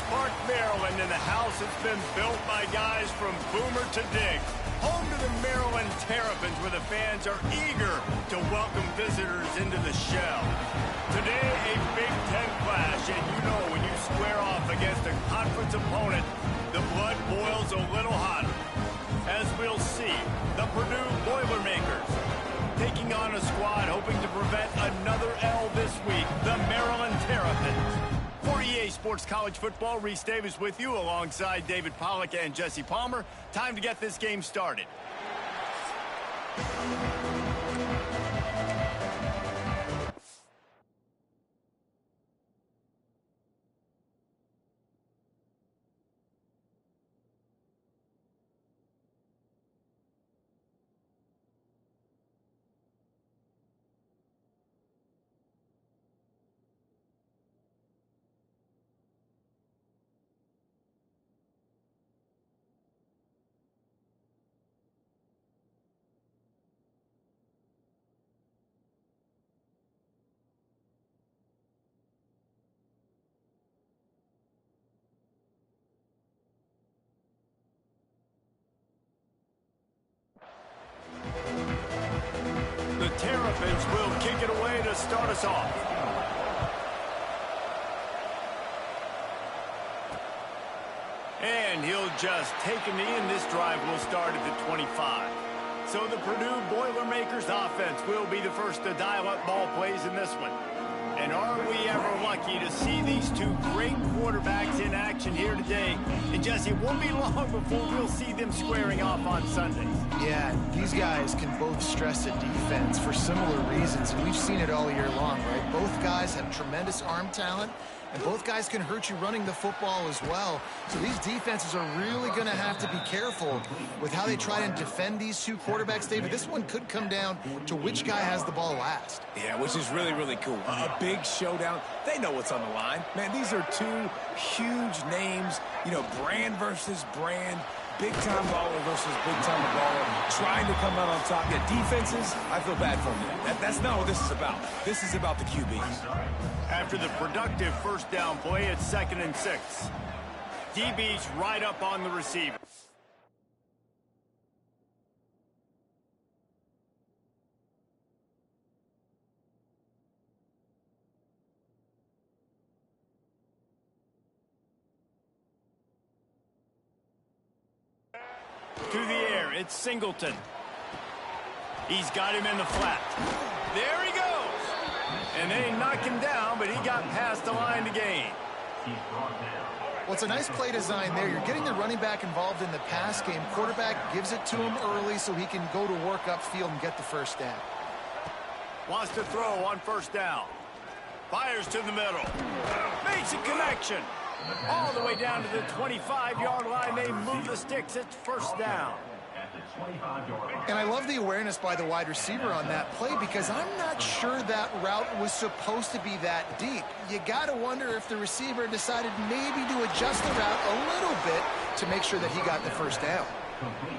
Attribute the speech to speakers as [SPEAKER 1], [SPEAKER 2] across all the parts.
[SPEAKER 1] Park, Maryland, and the house has been built by guys from Boomer to Diggs. Home to the Maryland Terrapins, where the fans are eager to welcome visitors into the shell. Today, a Big Ten clash, and you know when you square off against a conference opponent, the blood boils a little hotter. As we'll see, the Purdue Boilermakers taking on a squad hoping to prevent another L this week, the Maryland Terrapins. For EA Sports College Football, Reese Davis with you alongside David Pollack and Jesse Palmer. Time to get this game started. The Terrapins will kick it away to start us off. And he'll just take a knee, and this drive will start at the 25. So the Purdue Boilermakers offense will be the first to dial up ball plays in this one. And are we ever lucky to see these two great quarterbacks in action here today? And Jesse, it won't be long before we'll see them squaring off on Sundays.
[SPEAKER 2] Yeah, these guys can both stress a defense for similar reasons, and we've seen it all year long, right? Both guys have tremendous arm talent, and both guys can hurt you running the football as well. So these defenses are really going to have to be careful with how they try and defend these two quarterbacks, David. This one could come down to which guy has the ball last.
[SPEAKER 3] Yeah, which is really, really cool. A big showdown. They know what's on the line. Man, these are two huge names, you know, brand versus brand. Big-time baller versus big-time baller, trying to come out on top. Yeah, defenses, I feel bad for them. That's not what this is about. This is about the QBs.
[SPEAKER 1] After the productive first down play, it's 2nd and 6. DB's right up on the receiver. To the air, it's Singleton. He's got him in the flat. There he goes. And they knock him down, but he got past the line to gain.
[SPEAKER 2] Well, it's a nice play design there. You're getting the running back involved in the pass game. Quarterback gives it to him early so he can go to work upfield and get the first down.
[SPEAKER 1] Wants to throw on first down. Fires to the middle. Makes a connection. All the way down to the 25-yard line. They move the sticks. It's first down.
[SPEAKER 2] And I love the awareness by the wide receiver on that play because I'm not sure that route was supposed to be that deep. You got to wonder if the receiver decided maybe to adjust the route a little bit to make sure that he got the first down.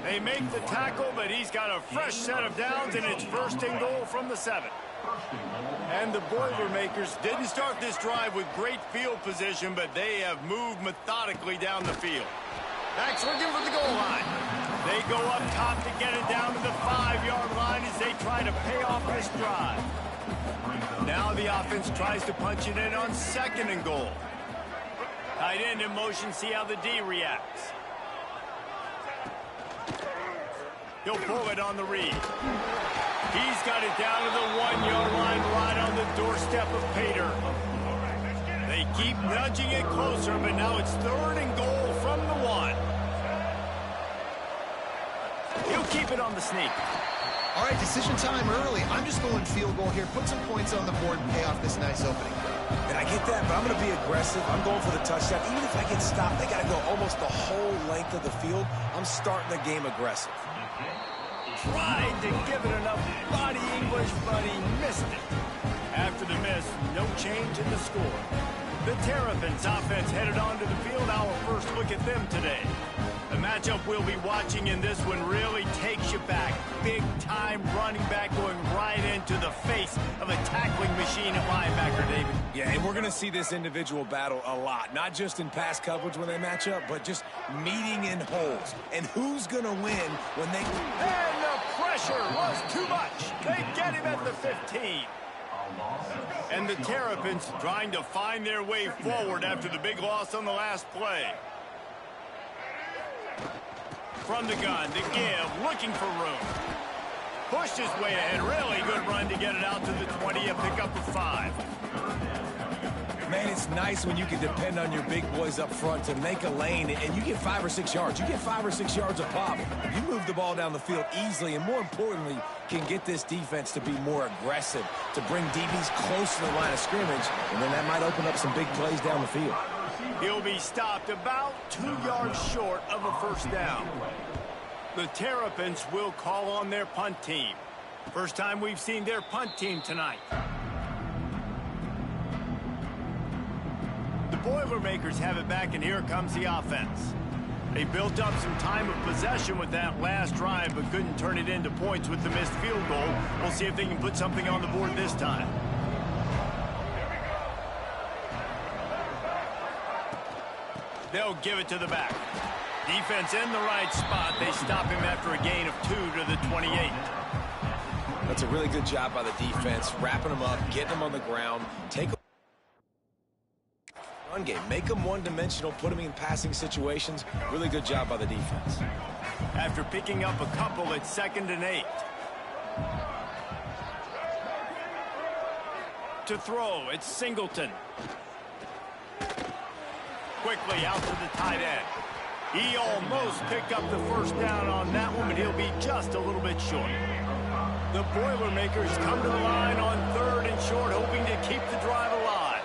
[SPEAKER 1] They make the tackle, but he's got a fresh set of downs, and it's 1st and goal from the 7. And the Boilermakers didn't start this drive with great field position, but they have moved methodically down the field. Backs looking for the goal line. They go up top to get it down to the 5-yard line as they try to pay off this drive. Now the offense tries to punch it in on 2nd and goal. Tight end in motion, see how the D reacts. He'll pull it on the read. He's got it down to the 1-yard line right on the doorstep of Pater. They keep nudging it closer, but now it's 3rd and goal from the 1. He'll keep it on the sneak.
[SPEAKER 2] All right, decision time early. I'm just going field goal here. Put some points on the board and pay off this nice opening.
[SPEAKER 3] And I get that, but I'm going to be aggressive. I'm going for the touchdown. Even if I get stopped, I got to go almost the whole length of the field. I'm starting the game aggressive.
[SPEAKER 1] Tried to give it enough body English, but he missed it. After the miss, no change in the score. The Terrapins offense headed onto the field. Our first look at them today. The matchup we'll be watching in this one really takes you back. Big-time running back going right into the face of a tackling machine at linebacker, David.
[SPEAKER 3] Yeah, and we're going to see this individual battle a lot, not just in pass coverage when they match up, but just meeting in holes. And who's going to win when they...
[SPEAKER 1] And the pressure was too much. They get him at the 15. And the Terrapins trying to find their way forward after the big loss on the last play. From the gun, to give, looking for room. Pushed his way ahead. Really good run to get it out to the 20, a pickup of 5.
[SPEAKER 3] Man, it's nice when you can depend on your big boys up front to make a lane, and you get 5 or 6 yards. You get 5 or 6 yards a pop. You move the ball down the field easily, and more importantly, can get this defense to be more aggressive, to bring DBs close to the line of scrimmage, and then that might open up some big plays down the field.
[SPEAKER 1] He'll be stopped about 2 yards short of a first down. The Terrapins will call on their punt team. First time we've seen their punt team tonight. The Boilermakers have it back, and here comes the offense. They built up some time of possession with that last drive, but couldn't turn it into points with the missed field goal. We'll see if they can put something on the board this time. They'll give it to the back. Defense in the right spot. They stop him after a gain of 2 to the 28.
[SPEAKER 3] That's a really good job by the defense, wrapping them up, getting them on the ground, take a run game, make them one-dimensional, put them in passing situations. Really good job by the defense.
[SPEAKER 1] After picking up a couple, it's 2nd and 8. To throw, it's Singleton. Quickly out to the tight end. He almost picked up the first down on that one, but he'll be just a little bit short. The Boilermakers come to the line on 3rd and short, hoping to keep the drive alive.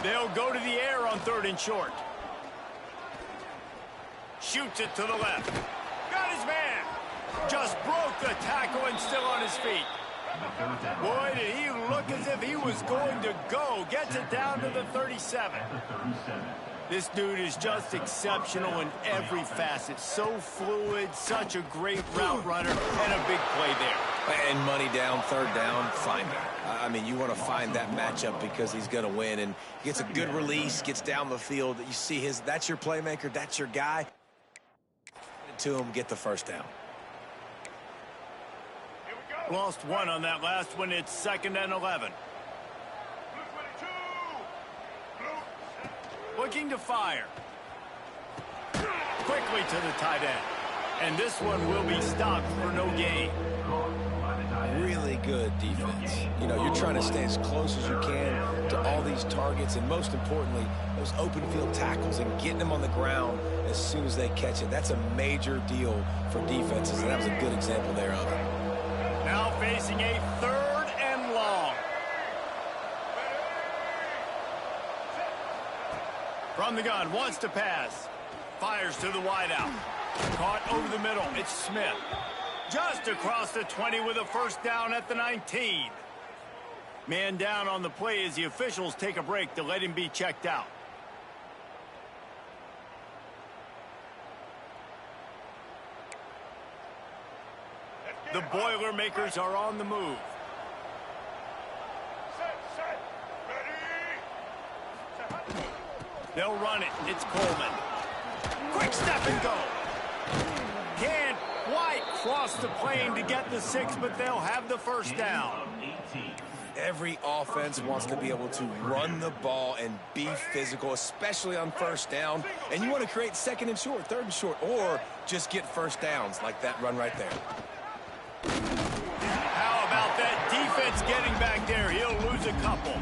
[SPEAKER 1] They'll go to the air on 3rd and short. Shoots it to the left. Got his man. Just broke the tackle and still on his feet. Boy, did he look as if he was going to go. Gets it down to the 37. This dude is just exceptional in every facet. So fluid, such a great route runner, and a big play there.
[SPEAKER 3] And money down, 3rd down, find him. I mean, you want to find that matchup because he's going to win. And he gets a good release, gets down the field. You see that's your playmaker, that's your guy. To him, get the first down.
[SPEAKER 1] Lost 1 on that last one. It's 2nd and 11. Looking to fire. Quickly to the tight end. And this one will be stopped for no gain.
[SPEAKER 3] Really good defense. You know, you're trying to stay as close as you can to all these targets, and most importantly, those open field tackles and getting them on the ground as soon as they catch it. That's a major deal for defenses, and that was a good example there of it.
[SPEAKER 1] Now facing a 3rd and long. From the gun, wants to pass. Fires to the wideout. Caught over the middle. It's Smith. Just across the 20 with a first down at the 19. Man down on the play as the officials take a break to let him be checked out. The Boilermakers are on the move. They'll run it. It's Coleman. Quick step and go. Can't quite cross the plane to get the 6, but they'll have the first down.
[SPEAKER 3] Every offense wants to be able to run the ball and be physical, especially on first down. And you want to create 2nd and short, 3rd and short, or just get first downs like that run right there.
[SPEAKER 1] How about that defense getting back there? He'll lose a couple.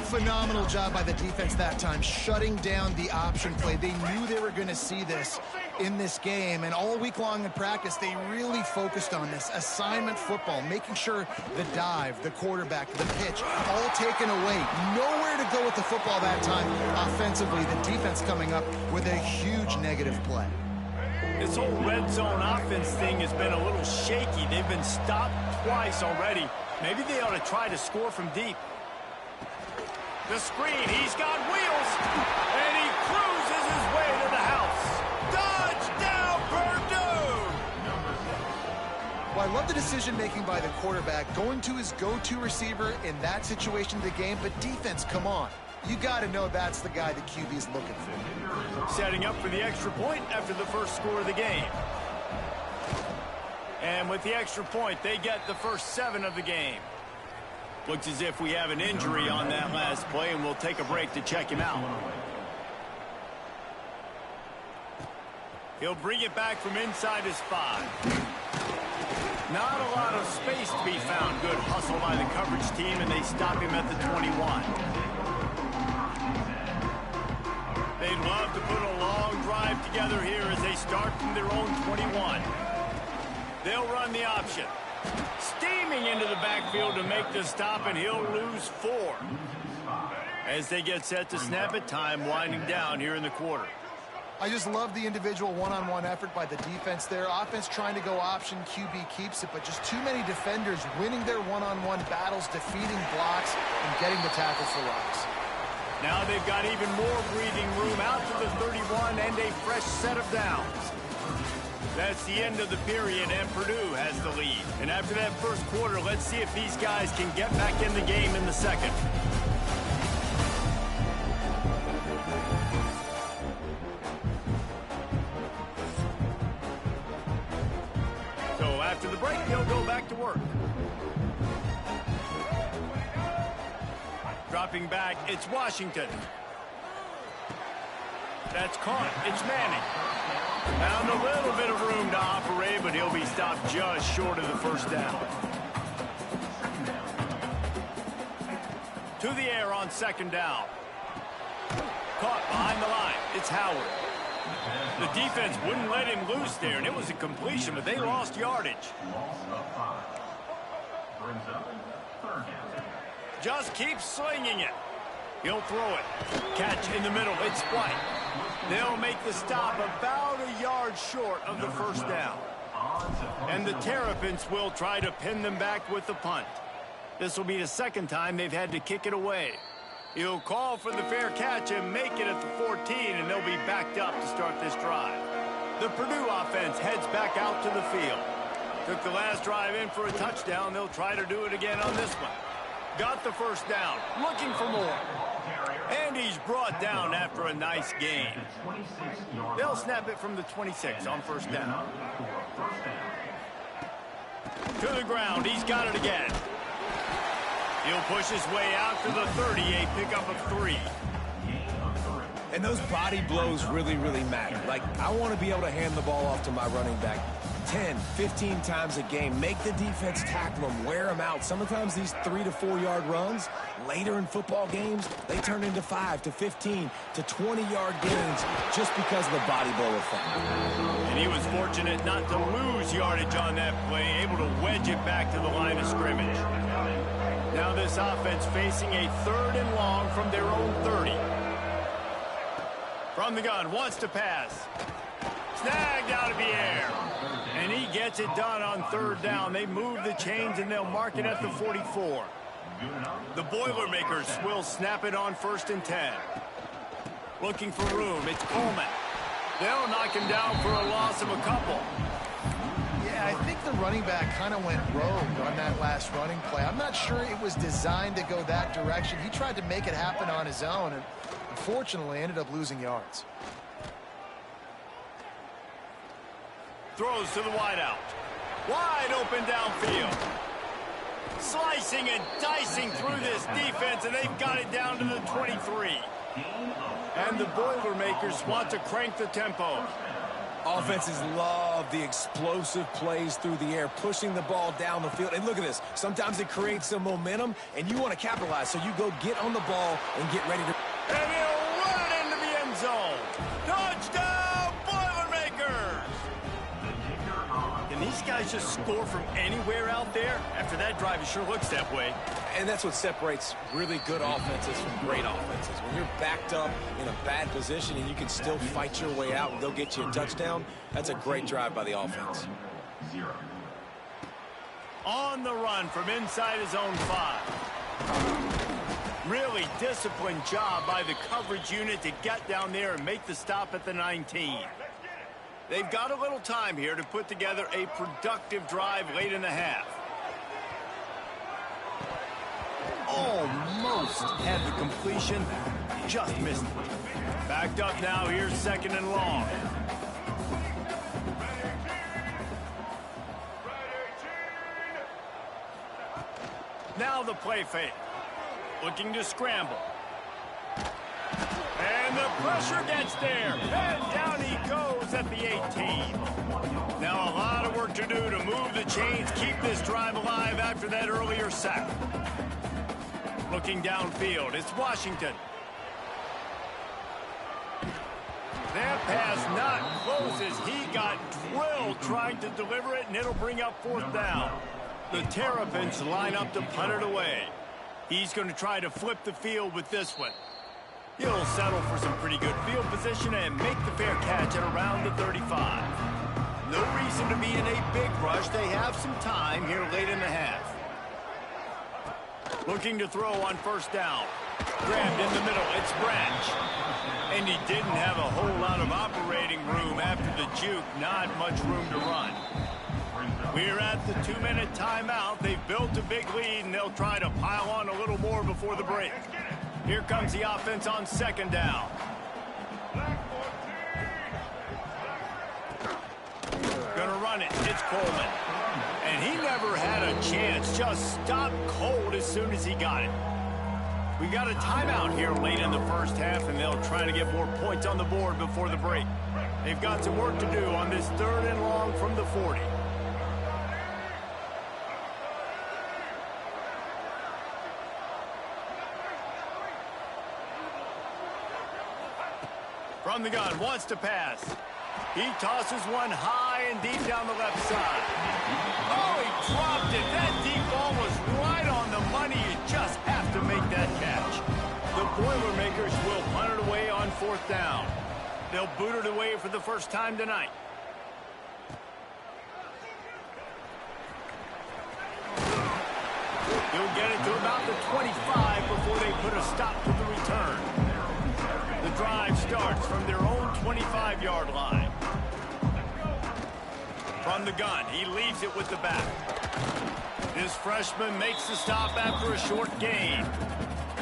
[SPEAKER 2] Phenomenal job by the defense that time, shutting down the option play. They knew they were going to see this in this game, and all week long in practice, they really focused on this assignment football, making sure the dive, the quarterback, the pitch, all taken away. Nowhere to go with the football that time offensively. The defense coming up with a huge negative play.
[SPEAKER 1] This whole red zone offense thing has been a little shaky. They've been stopped twice already. Maybe they ought to try to score from deep. The screen, he's got wheels, and he cruises his way to the house.
[SPEAKER 2] love the decision-making by the quarterback, going to his go-to receiver in that situation of the game. But defense, come on. You got to know that's the guy the QB is looking for.
[SPEAKER 1] Setting up for the extra point after the first score of the game. And with the extra point, they get the first 7 of the game. Looks as if we have an injury on that last play, and we'll take a break to check him out. He'll bring it back from inside his 5. Not a lot of space to be found. Good hustle by the coverage team, and they stop him at the 21. They'd love to put a long drive together here as they start from their own 21. They'll run the option. Steaming into the backfield to make the stop, and he'll lose 4. As they get set to snap it, time winding down here in the quarter.
[SPEAKER 2] I just love the individual one-on-one effort by the defense there. Offense trying to go option, QB keeps it, but just too many defenders winning their one-on-one battles, defeating blocks, and getting the tackle for loss.
[SPEAKER 1] Now they've got even more breathing room out to the 31 and a fresh set of downs. That's the end of the period, and Purdue has the lead. And after that first quarter, let's see if these guys can get back in the game in the second. So after the break, they'll go back to work. Dropping back, it's Washington. That's caught. It's Manning. Found a little bit of room to operate, but he'll be stopped just short of the first down. To the air on second down. Caught behind the line. It's Howard. The defense wouldn't let him loose there, and it was a completion, but they lost yardage. Just keep slinging it. He'll throw it. Catch in the middle. It's White. They'll make the stop about a yard short of the first down. And the Terrapins will try to pin them back with the punt. This will be the second time they've had to kick it away. He'll call for the fair catch and make it at the 14, and they'll be backed up to start this drive. The Purdue offense heads back out to the field. Took the last drive in for a touchdown. They'll try to do it again on this one. Got the first down. Looking for more. And he's brought down after a nice gain. They'll snap it from the 26 on first down. To the ground. He's got it again. He'll push his way out to the 30, a pickup of 3.
[SPEAKER 3] And those body blows really, really matter. Like, I want to be able to hand the ball off to my running back 10, 15 times a game. Make the defense tackle them, wear them out. Sometimes these 3 to 4 yard runs, later in football games, they turn into 5 to 15 to 20 yard gains just because of the body blow effect.
[SPEAKER 1] And he was fortunate not to lose yardage on that play, able to wedge it back to the line of scrimmage. Now this offense facing a 3rd and long from their own 30. From the gun, wants to pass. Snagged out of the air. And he gets it done on 3rd down. They move the chains, and they'll mark it at the 44. The Boilermakers will snap it on 1st and 10. Looking for room. It's Coleman. They'll knock him down for a loss of a couple.
[SPEAKER 2] Yeah, I think the running back kind of went rogue on that last running play. I'm not sure it was designed to go that direction. He tried to make it happen on his own, and unfortunately ended up losing yards.
[SPEAKER 1] Throws to the wideout. Wide open downfield. Slicing and dicing through this defense, and they've got it down to the 23. And the Boilermakers want to crank the tempo.
[SPEAKER 3] Offenses love the explosive plays through the air, pushing the ball down the field. And look at this. Sometimes it creates some momentum, and you want to capitalize. So you go get on the ball and get ready to...
[SPEAKER 1] And he'll run it into the end zone. Touchdown, Boilermakers! Can these guys just score from anywhere out there? After that drive, it sure looks that way.
[SPEAKER 3] And that's what separates really good offenses from great offenses. When you're backed up in a bad position and you can still fight your way out and they'll get you a touchdown, that's a great drive by the offense.
[SPEAKER 1] On the run from inside his own 5. Really disciplined job by the coverage unit to get down there and make the stop at the 19. They've got a little time here to put together a productive drive late in the half. Almost had the completion, just missed it. Backed up now, here's 2nd and long. Now the play fake. Looking to scramble. And the pressure gets there. And down he goes at the 18. Now a lot of work to do to move the chains, keep this drive alive after that earlier sack. Looking downfield, it's Washington. That pass not close as he got drilled trying to deliver it, and it'll bring up 4th down. The Terrapins line up to punt it away. He's going to try to flip the field with this one. He'll settle for some pretty good field position and make the fair catch at around the 35. No reason to be in a big rush. They have some time here late in the half. Looking to throw on 1st down. Grabbed in the middle. It's Branch. And he didn't have a whole lot of operating room after the juke. Not much room to run. We're at the 2-minute timeout. They've built a big lead, and they'll try to pile on a little more before the break. Here comes the offense on 2nd down. Gonna run it. It's Coleman. And he never had a chance. Just stopped cold as soon as he got it. We got a timeout here late in the first half, and they'll try to get more points on the board before the break. They've got some work to do on this 3rd and long from the 40. From the gun, wants to pass. He tosses one high and deep down the left side. Oh, he dropped it. That deep ball was right on the money. You just have to make that catch. The Boilermakers will punt it away on 4th down. They'll boot it away for the first time tonight. He'll get it to about the 25 before they put a stop to the return. The drive starts from their own 25-yard line. From the gun, he leaves it with the back. This freshman makes the stop after a short gain.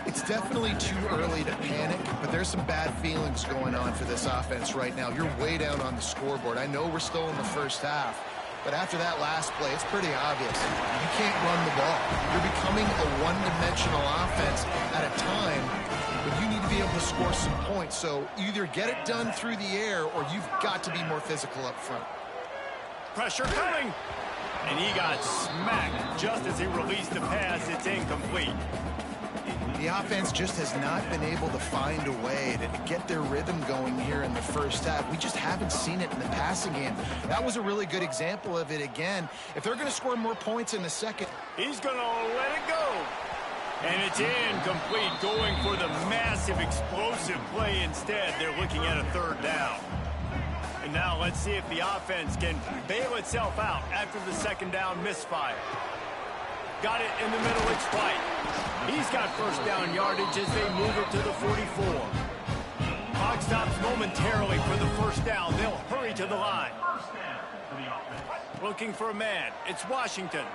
[SPEAKER 2] It's definitely too early to panic, but there's some bad feelings going on for this offense right now. You're way down on the scoreboard. I know we're still in the first half, but after that last play, it's pretty obvious. You can't run the ball. You're becoming a one-dimensional offense at a time when you need to be able to score some points. So either get it done through the air or you've got to be more physical up front.
[SPEAKER 1] Pressure coming. And he got smacked just as he released the pass. It's incomplete.
[SPEAKER 2] The offense just has not been able to find a way to get their rhythm going here in the first half. We just haven't seen it in the passing game. That was a really good example of it again. If they're going to score more points in the second,
[SPEAKER 1] he's going to let it go. And it's incomplete, going for the massive explosive play instead. They're looking at a 3rd down. And now let's see if the offense can bail itself out after the 2nd down misfire. Got it in the middle, it's White. He's got 1st down yardage as they move it to the 44. Clock stops momentarily for the 1st down. They'll hurry to the line. Looking for a man. It's Washington.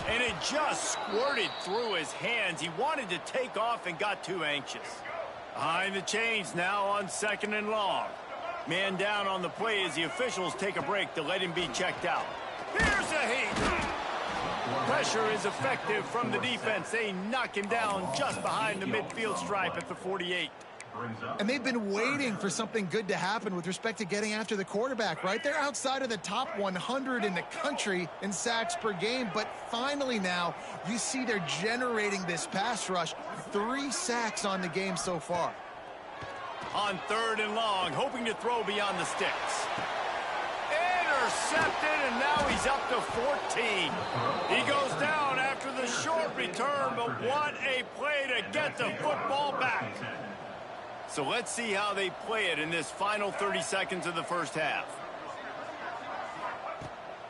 [SPEAKER 1] And it just squirted through his hands. He wanted to take off and got too anxious. Behind the chains now on 2nd and long. Man down on the play as the officials take a break to let him be checked out. Here's a heat. Pressure is effective from the defense. They knock him down just behind the midfield stripe at the 48.
[SPEAKER 2] And they've been waiting for something good to happen with respect to getting after the quarterback, right? They're outside of the top 100 in the country in sacks per game, but finally now you see they're generating this pass rush. 3 sacks on the game so far.
[SPEAKER 1] On 3rd and long, hoping to throw beyond the sticks. Intercepted, and now he's up to 14. He goes down after the short return, but what a play to get the football back. So let's see how they play it in this final 30 seconds of the first half.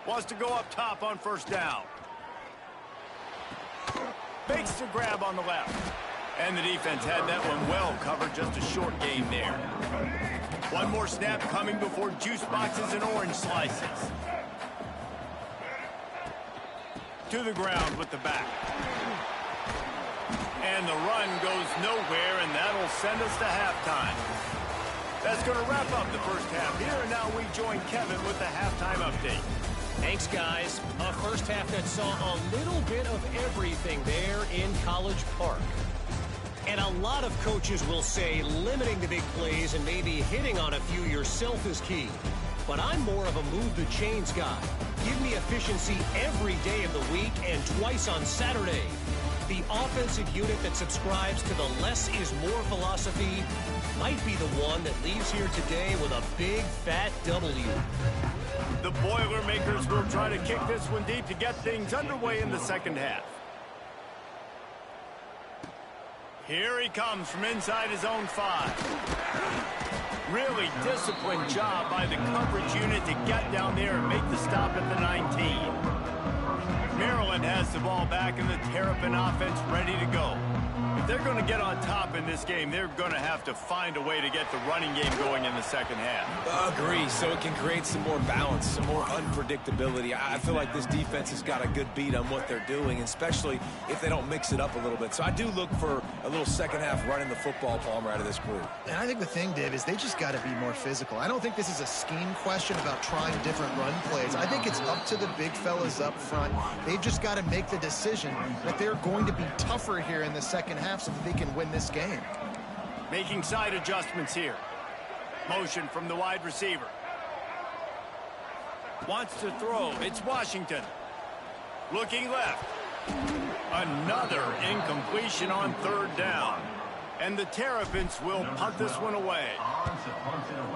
[SPEAKER 1] Wants to go up top on 1st down. Fakes the grab on the left. And the defense had that one well covered. just a short game there. One more snap coming before juice boxes and orange slices. To the ground with the back. And the run goes nowhere, and that'll send us to halftime. That's going to wrap up the first half here, and now we join Kevin with the halftime update.
[SPEAKER 4] Thanks, guys. A first half that saw a little bit of everything there in College Park. And a lot of coaches will say limiting the big plays and maybe hitting on a few yourself is key. But I'm more of a move the chains guy. Give me efficiency every day of the week and twice on Saturday. The offensive unit that subscribes to the less is more philosophy might be the one that leaves here today with a big fat W.
[SPEAKER 1] The Boilermakers will try to kick this one deep to get things underway in the second half. Here he comes from inside his own 5. Really disciplined job by the coverage unit to get down there and make the stop at the 19. Maryland has the ball back and the Terrapin offense ready to go. If they're going to get on top in this game, they're going to have to find a way to get the running game going in the second half.
[SPEAKER 3] Agree, so it can create some more balance, some more unpredictability. I feel like this defense has got a good beat on what they're doing, especially if they don't mix it up a little bit. So I do look for a little second half running the football Palmer out of this group.
[SPEAKER 2] And I think the thing, Dave, is they just got to be more physical. I don't think this is a scheme question about trying different run plays. I think it's up to the big fellas up front. They've just got to make the decision that they're going to be tougher here in the second half so that they can win this game.
[SPEAKER 1] Making side adjustments here. Motion from the wide receiver. Wants to throw. It's Washington. Looking left. Another incompletion on third down. And the Terrapins will punt this one away.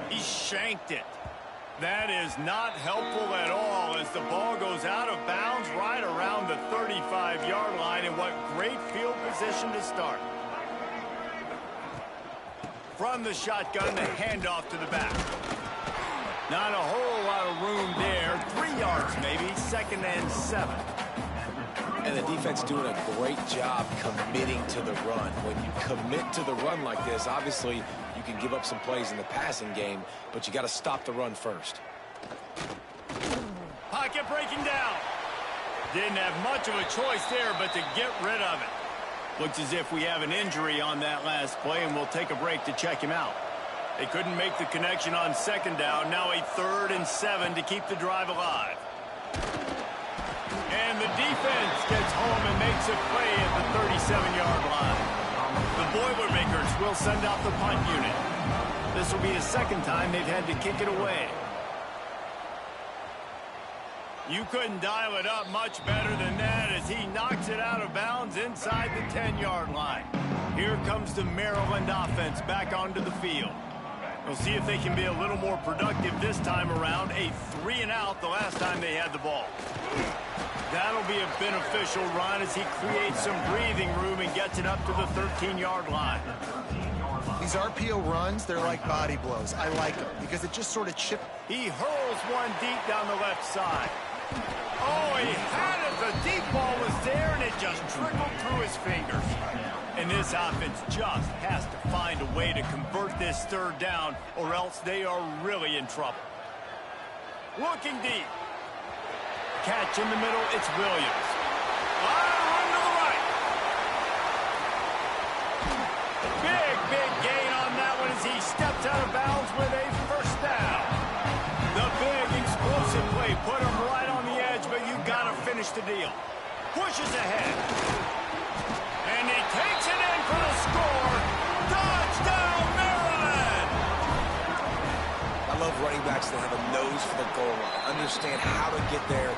[SPEAKER 1] He shanked it. That is not helpful at all as the ball goes out of bounds right around the 35-yard line. And what great field position to start. From the shotgun, the handoff to the back. Not a whole lot of room there. 3 yards maybe, 2nd and 7.
[SPEAKER 3] And the defense doing a great job committing to the run. When you commit to the run like this, obviously you can give up some plays in the passing game, but you got to stop the run first.
[SPEAKER 1] Pocket breaking down. Didn't have much of a choice there, but to get rid of it. Looks as if we have an injury on that last play, and we'll take a break to check him out. They couldn't make the connection on 2nd down. Now a 3rd and 7 to keep the drive alive. And the defense gets home and makes a play at the 37-yard line. The Boilermakers will send out the punt unit. This will be the 2nd time they've had to kick it away. You couldn't dial it up much better than that as he knocks it out of bounds inside the 10-yard line. Here comes the Maryland offense back onto the field. We'll see if they can be a little more productive this time around. A 3-and-out the last time they had the ball. That'll be a beneficial run as he creates some breathing room and gets it up to the 13-yard line.
[SPEAKER 2] These RPO runs, they're like body blows. I like them because it just sort of chips.
[SPEAKER 1] He hurls one deep down the left side. Oh, he had it. The deep ball was there, and it just trickled through his fingers. And this offense just has to find a way to convert this 3rd down, or else they are really in trouble. Looking deep. Catch in the middle, it's Williams. Run to the right. Big gain on that one as he steps out of bounds with a 1st down. The big explosive play put him right on the edge, but you got to finish the deal. Pushes ahead. And he takes it in for the score. Touchdown, Maryland!
[SPEAKER 3] I love running backs that have a nose for the goal line. Understand how to get there,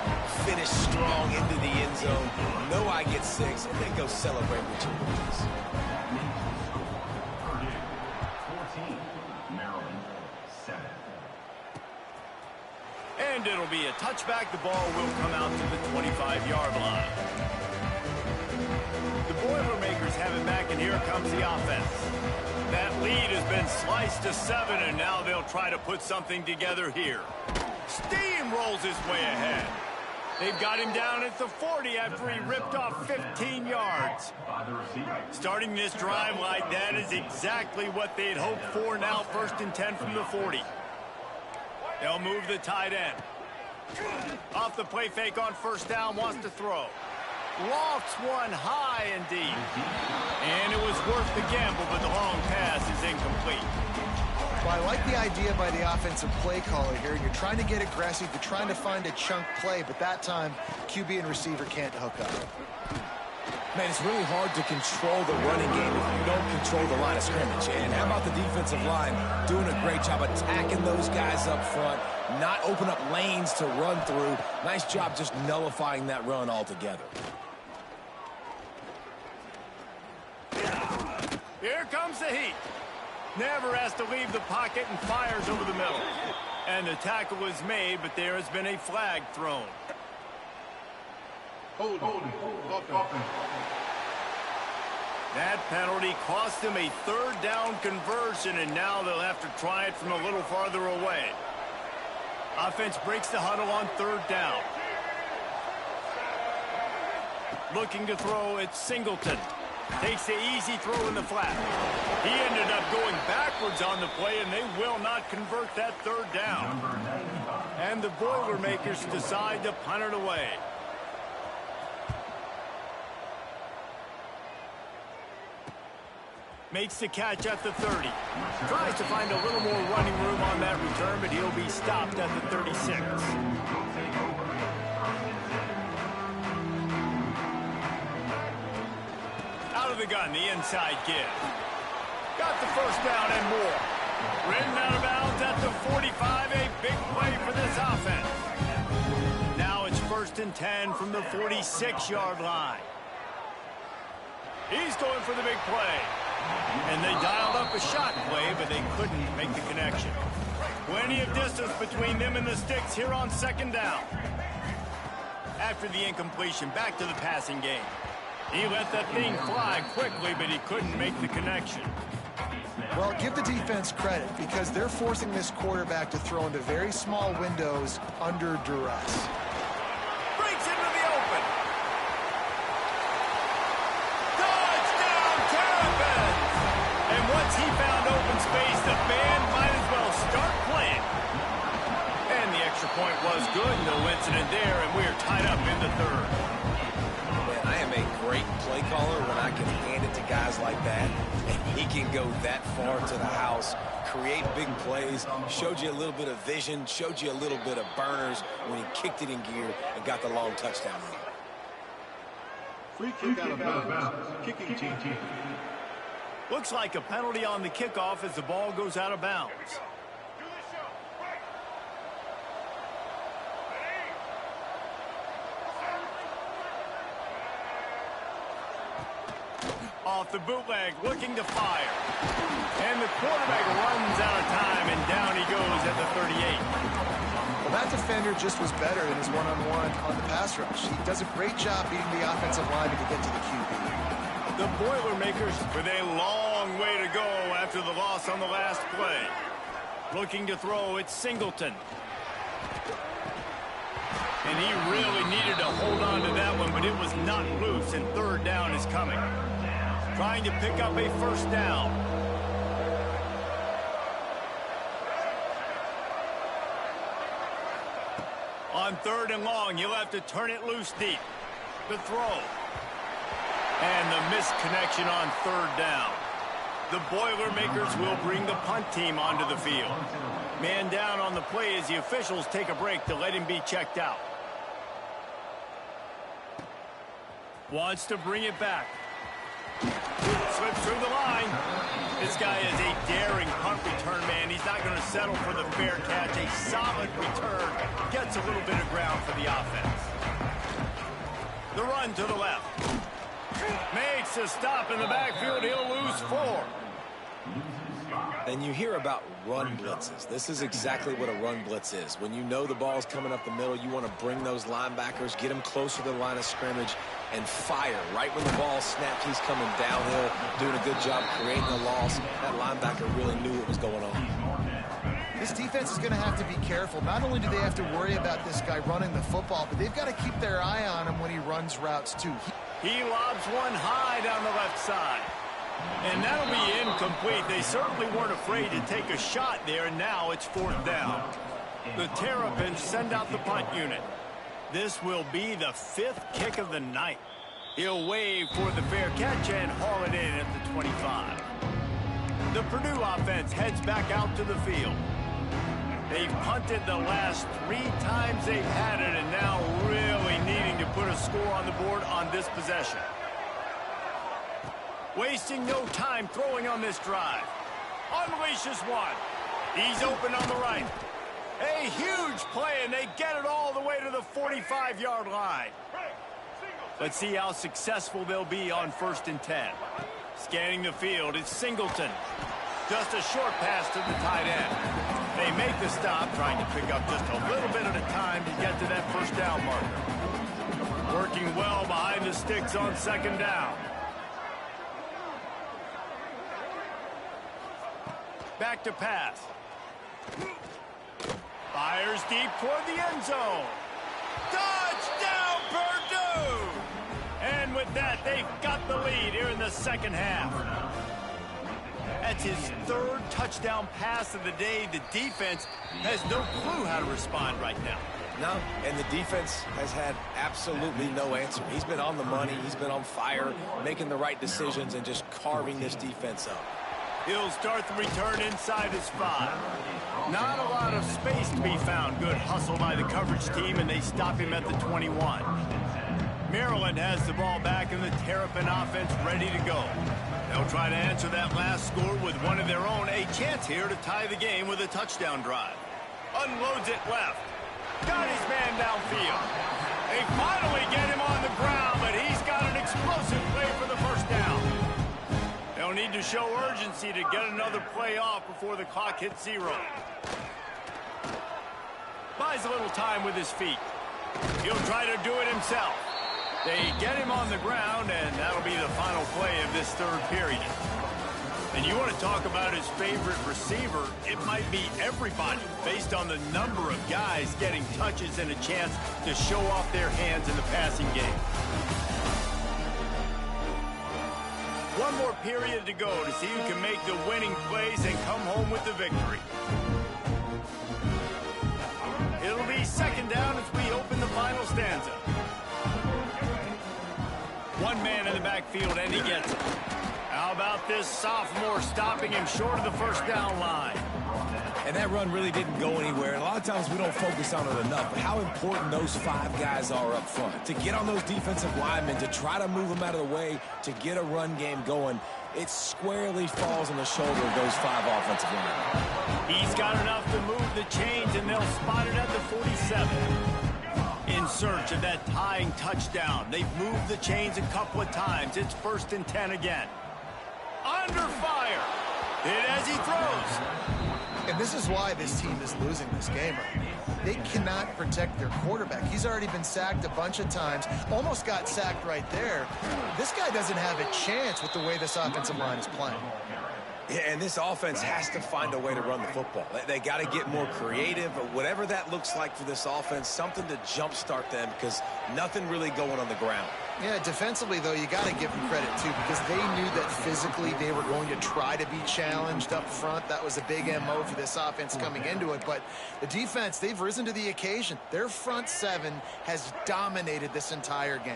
[SPEAKER 3] finish strong into the end zone, know I get 6, and then go celebrate with your wins.
[SPEAKER 1] And it'll be a touchback. The ball will come out to the 25-yard line. The Boilermakers have it back, and here comes the offense. That lead has been sliced to 7, and now they'll try to put something together here. Steamrolls his way ahead. They've got him down at the 40 after he ripped off 15 yards. Starting this drive like that is exactly what they'd hoped for. Now 1st and 10 from the 40. They'll move the tight end. Off the play fake on 1st down, wants to throw. Lofts one high indeed. And it was worth the gamble, but the long pass is incomplete.
[SPEAKER 2] Well, I like the idea by the offensive play caller here. You're trying to get aggressive. You're trying to find a chunk play, but that time, QB and receiver can't hook up.
[SPEAKER 3] Man, it's really hard to control the running game if you don't control the line of scrimmage. And how about the defensive line doing a great job attacking those guys up front, not open up lanes to run through. Nice job just nullifying that run altogether.
[SPEAKER 1] Here comes the heat. Never has to leave the pocket and fires over the middle. And the tackle was made, but there has been a flag thrown. That penalty cost him a 3rd down conversion, and now they'll have to try it from a little farther away. Offense breaks the huddle on 3rd down. Looking to throw, it's Singleton. Takes the easy throw in the flat. He ended up going backwards on the play, and they will not convert that 3rd down. And the Boilermakers decide to punt it away. Makes the catch at the 30. Tries to find a little more running room on that return, but he'll be stopped at the 36. Out of the gun, the inside give. Got the 1st down and more. Ridden out of bounds at the 45. A big play for this offense. Now it's 1st and 10 from the 46-yard line. He's going for the big play. And they dialed up a shot play, but they couldn't make the connection. Plenty of distance between them and the sticks here on 2nd down. After the incompletion, back to the passing game. He let that thing fly quickly, but he couldn't make the connection.
[SPEAKER 2] Well, give the defense credit because they're forcing this quarterback to throw into very small windows under duress.
[SPEAKER 1] Breaks into the open. Touchdown, Terrapins! And once he found open space, the band might as well start playing. And the extra point was good. No incident there, and we're tied up in the 3rd.
[SPEAKER 3] I am a great play caller when I can hand it to guys like that, and he can go that far to the house, create big plays, showed you a little bit of vision, showed you a little bit of burners when he kicked it in gear and got the long touchdown run.
[SPEAKER 5] Free kick out of bounds. Kicking team.
[SPEAKER 1] Looks like a penalty on the kickoff as the ball goes out of bounds. Off the bootleg, looking to fire. And the quarterback runs out of time, and down he goes at the 38.
[SPEAKER 2] Well, that defender just was better in his one-on-one on the pass rush. He does a great job beating the offensive lineman to get to the QB.
[SPEAKER 1] The Boilermakers with a long way to go after the loss on the last play. Looking to throw, it's Singleton. And he really needed to hold on to that one, but it was not loose, and 3rd down is coming. Trying to pick up a 1st down. On 3rd and long, you'll have to turn it loose deep. The throw. And the missed connection on 3rd down. The Boilermakers will bring the punt team onto the field. Man down on the play as the officials take a break to let him be checked out. Wants to bring it back. Slips through the line. This guy is a daring punt return man. He's not going to settle for the fair catch. A solid return. Gets a little bit of ground for the offense. The run to the left. Makes a stop in the backfield. He'll lose 4.
[SPEAKER 3] And you hear about run blitzes. This is exactly what a run blitz is. When you know the ball's coming up the middle, you want to bring those linebackers, get them closer to the line of scrimmage, and fire. Right when the ball snapped, he's coming downhill, doing a good job creating a loss. That linebacker really knew what was going on.
[SPEAKER 2] This defense is going to have to be careful. Not only do they have to worry about this guy running the football, but they've got to keep their eye on him when he runs routes too.
[SPEAKER 1] He lobs one high down the left side. And that'll be incomplete. They certainly weren't afraid to take a shot there, and now it's 4th down. The Terrapins send out the punt unit. This will be the 5th kick of the night. He'll wave for the fair catch and haul it in at the 25. The Purdue offense heads back out to the field. They've punted the last 3 times they've had it, and now really needing to put a score on the board on this possession. Wasting no time throwing on this drive. Unleashes one. He's open on the right. A huge play, and they get it all the way to the 45-yard line. Let's see how successful they'll be on 1st and 10. Scanning the field, it's Singleton. Just a short pass to the tight end. They make the stop, trying to pick up just a little bit at a time to get to that 1st down marker. Working well behind the sticks on 2nd down. Back to pass. Fires deep toward the end zone. Touchdown, Purdue! And with that, they've got the lead here in the 2nd half. That's his 3rd touchdown pass of the day. The defense has no clue how to respond right now.
[SPEAKER 3] No, and the defense has had absolutely no answer. He's been on the money. He's been on fire, making the right decisions and just carving this defense up.
[SPEAKER 1] He'll start the return inside his 5. Not a lot of space to be found. Good hustle by the coverage team, and they stop him at the 21. Maryland has the ball back, and the Terrapin offense ready to go. They'll try to answer that last score with one of their own. A chance here to tie the game with a touchdown drive. Unloads it left. Got his man downfield. They finally get him on the ground, but he's got an explosive play for the 1st down. They'll need to show urgency to get another play off before the clock hits 0. Buys a little time with his feet. He'll try to do it himself. They get him on the ground, and that'll be the final play of this 3rd period. And you want to talk about his favorite receiver, it might be everybody based on the number of guys getting touches and a chance to show off their hands in the passing game. One more period to go to see who can make the winning plays and come home with the victory. It'll be 2nd down as we open the final stanza. One man in the backfield, and he gets it. How about this sophomore stopping him short of the 1st down line?
[SPEAKER 3] And that run really didn't go anywhere. And a lot of times we don't focus on it enough, but how important those 5 guys are up front. To get on those defensive linemen, to try to move them out of the way, to get a run game going, it squarely falls on the shoulder of those 5 offensive linemen.
[SPEAKER 1] He's got enough to move the chains, and they'll spot it at the 47. In search of that tying touchdown. They've moved the chains a couple of times. It's 1st and 10 again. Under fire. Hit as he throws.
[SPEAKER 2] And this is why this team is losing this game right now. They cannot protect their quarterback. He's already been sacked a bunch of times. Almost got sacked right there. This guy doesn't have a chance with the way this offensive line is playing.
[SPEAKER 3] Yeah, and this offense has to find a way to run the football. They got to get more creative, or whatever that looks like for this offense, something to jumpstart them, because nothing really going on the ground.
[SPEAKER 2] Yeah, defensively, though, you got to give them credit, too, because they knew that physically they were going to try to be challenged up front. That was a big MO for this offense coming into it. But the defense, they've risen to the occasion. Their front 7 has dominated this entire game.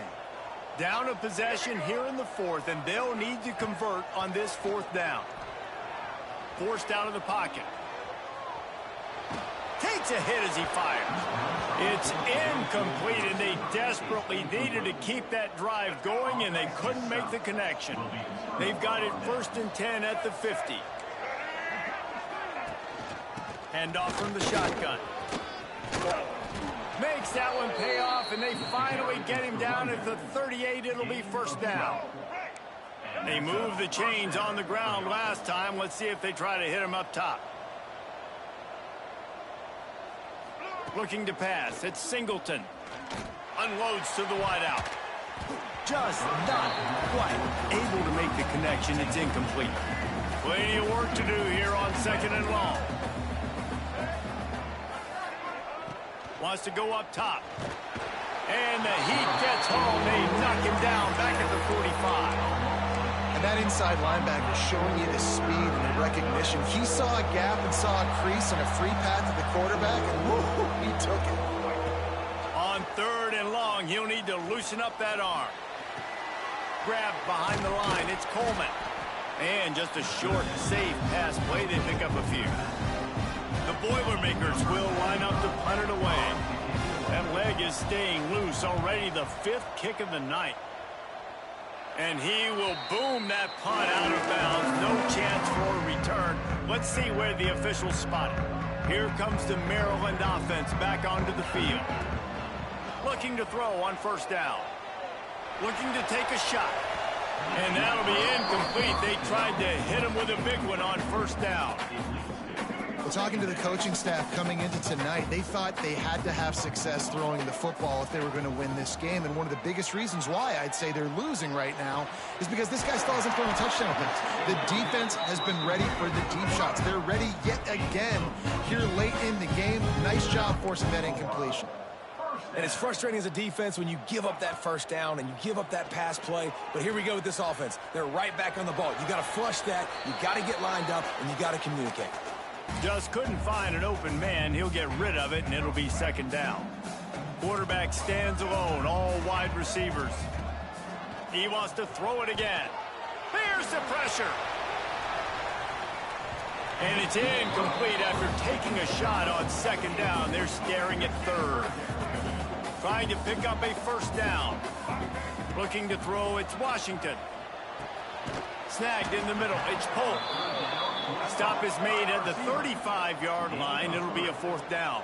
[SPEAKER 1] Down a possession here in the 4th, and they'll need to convert on this 4th down. Forced out of the pocket. Takes a hit as he fires. It's incomplete, and they desperately needed to keep that drive going, and they couldn't make the connection. They've got it 1st and 10 at the 50. Handoff from the shotgun. Makes that one pay off, and they finally get him down at the 38. It'll be 1st down. They moved the chains on the ground last time. Let's see if they try to hit him up top. Looking to pass. It's Singleton. Unloads to the wideout. Just not quite able to make the connection. It's incomplete. Plenty of work to do here on 2nd and long. Wants to go up top. And the heat gets home. They knock him down back at the 45.
[SPEAKER 2] And that inside linebacker showing you the speed and the recognition. He saw a gap and saw a crease and a free path to the quarterback, and woo, he took it.
[SPEAKER 1] On 3rd and long, he'll need to loosen up that arm. Grabbed behind the line. It's Coleman. And just a short, safe pass play. They pick up a few. The Boilermakers will line up to punt it away. That leg is staying loose. Already the 5th kick of the night. And he will boom that punt out of bounds. No chance for a return. Let's see where the officials spot it. Here comes the Maryland offense back onto the field. Looking to throw on 1st down. Looking to take a shot. And that'll be incomplete. They tried to hit him with a big one on 1st down.
[SPEAKER 2] Well, talking to the coaching staff coming into tonight, they thought they had to have success throwing the football if they were going to win this game. And one of the biggest reasons why I'd say they're losing right now is because this guy still hasn't thrown a touchdown pass. The defense has been ready for the deep shots. They're ready yet again here late in the game. Nice job forcing that incompletion.
[SPEAKER 3] And it's frustrating as a defense when you give up that 1st down and you give up that pass play. But here we go with this offense. They're right back on the ball. You got to flush that. You got to get lined up, and you got to communicate.
[SPEAKER 1] Just couldn't find an open man. He'll get rid of it, and it'll be 2nd down. Quarterback stands alone, all wide receivers. He wants to throw it again. There's the pressure. And it's incomplete after taking a shot on 2nd down. They're staring at 3rd. Trying to pick up a 1st down. Looking to throw, it's Washington. Snagged in the middle, it's Polk. Stop is made at the 35-yard line. It'll be a 4th down.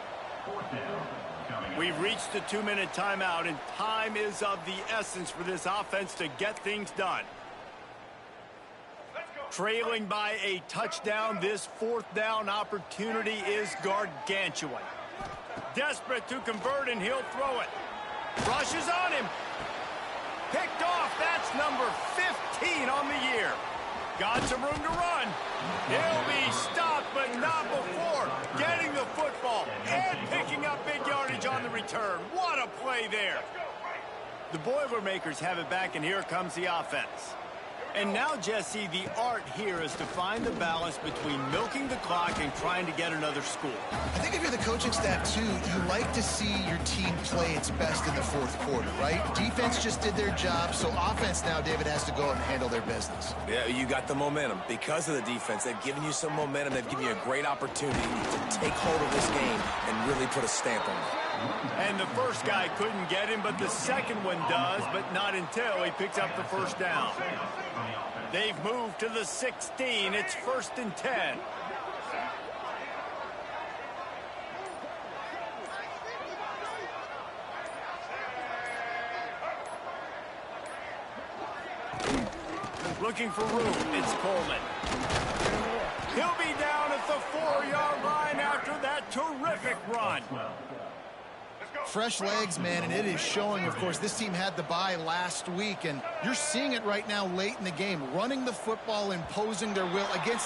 [SPEAKER 1] We've reached the 2-minute timeout, and time is of the essence for this offense to get things done. Trailing by a touchdown, this 4th down opportunity is gargantuan. Desperate to convert, and he'll throw it. Rushes on him. Picked off. That's number 15 on the year. Got some room to run. He'll be stopped, but not before getting the football and picking up big yardage on the return. What a play there. The Boilermakers have it back, and here comes the offense. And now, Jesse, the art here is to find the balance between milking the clock and trying to get another score.
[SPEAKER 2] I think if you're the coaching staff, too, you like to see your team play its best in the 4th quarter, right? Defense just did their job, so offense now, David, has to go out and handle their business.
[SPEAKER 3] Yeah, you got the momentum. Because of the defense, they've given you some momentum. They've given you a great opportunity to take hold of this game and really put a stamp on it.
[SPEAKER 1] And the first guy couldn't get him, but the second one does, but not until he picks up the 1st down. They've moved to the 16. It's 1st and 10. Looking for room. It's Coleman. He'll be down at the 4-yard line after that terrific run.
[SPEAKER 2] Fresh legs, man, and it is showing. Of course, this team had the bye last week, and you're seeing it right now late in the game, running the football, imposing their will against